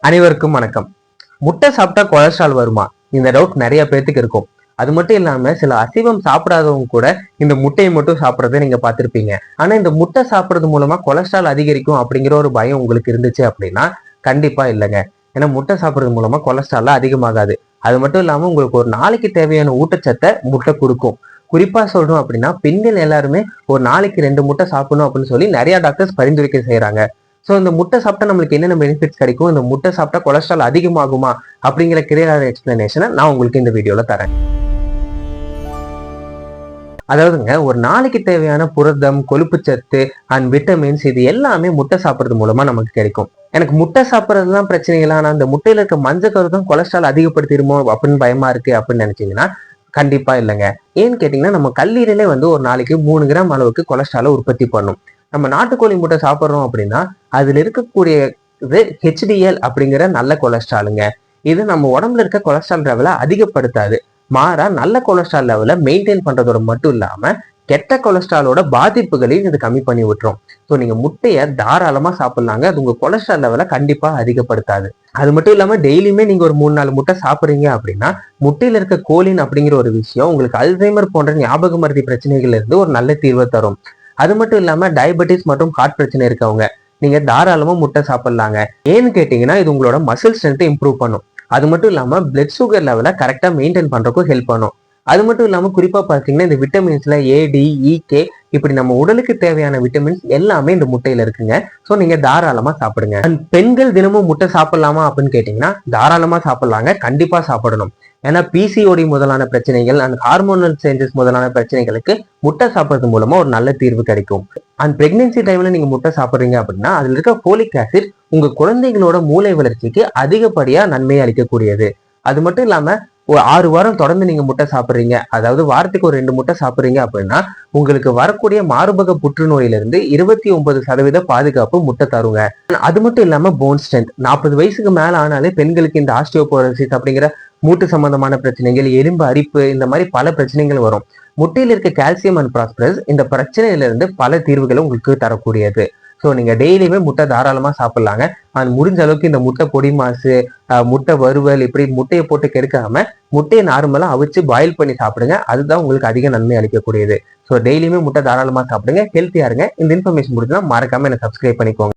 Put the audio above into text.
அனைவருக்கும் வணக்கம். முட்டை சாப்பிட்டா கொலஸ்ட்ரால் வருமா? இந்த டவுட் நிறைய பேர்த்துக்கு இருக்கும். அது மட்டும் இல்லாம சில அசைவம் சாப்பிடாதவங்க கூட இந்த முட்டையை மட்டும் சாப்பிட்றதை நீங்க பார்த்திருப்பீங்க. ஆனா இந்த முட்டை சாப்பிட்றது மூலமா கொலஸ்ட்ரால் அதிகரிக்கும் அப்படிங்கிற ஒரு பயம் உங்களுக்கு இருந்துச்சு அப்படின்னா கண்டிப்பா இல்லைங்க. ஏன்னா முட்டை சாப்பிட்றது மூலமா கொலஸ்ட்ரால் அதிகமாகாது. அது மட்டும் இல்லாம உங்களுக்கு ஒரு நாளைக்கு தேவையான ஊட்டச்சத்தை முட்டை கொடுக்கும். குறிப்பா சொல்லணும் அப்படின்னா பெண்கள் எல்லாருமே ஒரு நாளைக்கு 2 முட்டை சாப்பிடணும் அப்படின்னு சொல்லி நிறைய டாக்டர்ஸ் பரிந்துரைக்க செய்யறாங்க. ஸோ இந்த முட்டை சாப்பிட்டா நம்மளுக்கு என்னென்ன பெனிஃபிட்ஸ் கிடைக்கும், இந்த முட்டை சாப்பிட்டா கொலஸ்ட்ரால் அதிகமாகுமா அப்படிங்கிற கிளியரான எக்ஸ்பிளனேஷனை நான் உங்களுக்கு இந்த வீடியோல தரேன். அதாவதுங்க, ஒரு நாளைக்கு தேவையான புரதம், கொழுப்புச்சத்து அண்ட் விட்டமின்ஸ் இது எல்லாமே முட்டை சாப்பிட்றது மூலமா நமக்கு கிடைக்கும். எனக்கு முட்டை சாப்பிட்றதுலாம் பிரச்சனைகள், ஆனா அந்த முட்டையில இருக்க மஞ்சள் கருதும் கொலஸ்ட்ரால் அதிகப்படுத்திடுமோ அப்படின்னு பயமா இருக்கு அப்படின்னு நினைச்சீங்கன்னா கண்டிப்பா இல்லைங்க. ஏன்னு கேட்டீங்கன்னா நம்ம கல்லீரலே ஒரு நாளைக்கு 3 கிராம் அளவுக்கு கொலஸ்ட்ராலை உற்பத்தி பண்ணும். நம்ம நாட்டுக்கோழி முட்டை சாப்பிட்றோம் அப்படின்னா அதுல இருக்கக்கூடிய HDL அப்படிங்கிற நல்ல கொலஸ்ட்ராலுங்க. இது நம்ம உடம்புல இருக்க கொலஸ்ட்ரால் லெவலை அதிகப்படுத்தாது. மாறா நல்ல கொலஸ்ட்ரால் லெவலை மெயின்டைன் பண்றதோட மட்டும் இல்லாம கெட்ட கொலஸ்ட்ராலோட பாதிப்புகளையும் இது கம்மி பண்ணி விட்டுரும். ஸோ நீங்க முட்டையை தாராளமா சாப்பிடலாங்க. அது உங்க கொலஸ்ட்ரால் லெவலை கண்டிப்பா அதிகப்படுத்தாது. அது மட்டும் இல்லாம டெய்லியுமே நீங்க ஒரு 3-4 முட்டை சாப்பிட்றீங்க அப்படின்னா முட்டையில இருக்க கோலின் அப்படிங்கிற ஒரு விஷயம் உங்களுக்கு அல்சைமர் போன்ற ஞாபக மருதி பிரச்சனைகள்ல இருந்து ஒரு நல்ல தீர்வை தரும். அது மட்டும் இல்லாம டயபெட்டிஸ் மற்றும் ஹார்ட் பிரச்சனை இருக்கவங்க நீங்க தாராளமா முட்டை சாப்பிடலாங்க. ஏன்னு கேட்டீங்கன்னா இது உங்களோட மசில் ஸ்ட்ரென்த்தை இம்ப்ரூவ் பண்ணும். அது மட்டும் இல்லாம பிளட் சுகர் லெவலை கரெக்டா மெயின்டைன் பண்றதுக்கும் ஹெல்ப் பண்ணும். அது மட்டும் இல்லாம குறிப்பா பாத்தீங்கன்னா இந்த விட்டமின்ஸ்ல AD, EK இப்படி நம்ம உடலுக்கு தேவையான விட்டமின்ஸ் எல்லாமே இந்த முட்டையில இருக்குங்க. ஸோ நீங்க தாராளமா சாப்பிடுங்க. அண்ட் பெண்கள் தினமும் முட்டை சாப்பிடலாமா அப்படின்னு கேட்டீங்கன்னா தாராளமா சாப்பிடலாங்க. கண்டிப்பா சாப்பிடணும். ஏன்னா PCOD முதலான பிரச்சனைகள் அண்ட் ஹார்மோனல் சேஞ்சஸ் முதலான பிரச்சனைகளுக்கு முட்டை சாப்பிட்றது மூலமா ஒரு நல்ல தீர்வு கிடைக்கும். அண்ட் பிரெக்னன்சி டைம்ல நீங்க முட்டை சாப்பிட்றீங்க அப்படின்னா அதுல இருக்க ஃபோலிக் ஆசிட் உங்க குழந்தைகளோட மூளை வளர்ச்சிக்கு அதிகப்படியா நன்மையை அளிக்கக்கூடியது. அது மட்டும் இல்லாம ஒரு 6 வாரம் தொடர்ந்து நீங்க முட்டை சாப்பிட்றீங்க, அதாவது வாரத்துக்கு ஒரு 2 முட்டை சாப்பிட்றீங்க அப்படின்னா உங்களுக்கு வரக்கூடிய மார்பக புற்றுநோயிலிருந்து 29% பாதுகாப்பு முட்டை தருங்க. அது மட்டும் இல்லாம போன் ஸ்ட்ரென்த் 40 வயசுக்கு மேல ஆனாலே பெண்களுக்கு இந்த ஆஸ்டியோபோரோசிஸ் அப்படிங்கிற மூட்டு சம்பந்தமான பிரச்சனைகள், எலும்பு அரிப்பு, இந்த மாதிரி பல பிரச்சனைகள் வரும். முட்டையில் இருக்க கால்சியம் அண்ட் பாஸ்பரஸ் இந்த பிரச்சனையில இருந்து பல தீர்வுகளை உங்களுக்கு தரக்கூடியது. ஸோ நீங்க டெய்லியுமே முட்டை தாராளமா சாப்பிடலாங்க. அண்ட் முடிஞ்ச அளவுக்கு இந்த முட்டை பொடி மாசு, முட்டை வறுவல் இப்படி முட்டையை போட்டு கெடுக்காம முட்டையை நார்மலா அவிச்சு பாயில் பண்ணி சாப்பிடுங்க. அதுதான் உங்களுக்கு அதிக நன்மை அளிக்கக்கூடியது. ஸோ டெய்லியுமே முட்டை தாராளமா சாப்பிடுங்க. ஹெல்த்தியா இருங்க. இந்த இன்ஃபர்மேஷன் முடிஞ்சுன்னா மறக்காம என்ன சப்ஸ்கிரைப் பண்ணிக்கோங்க.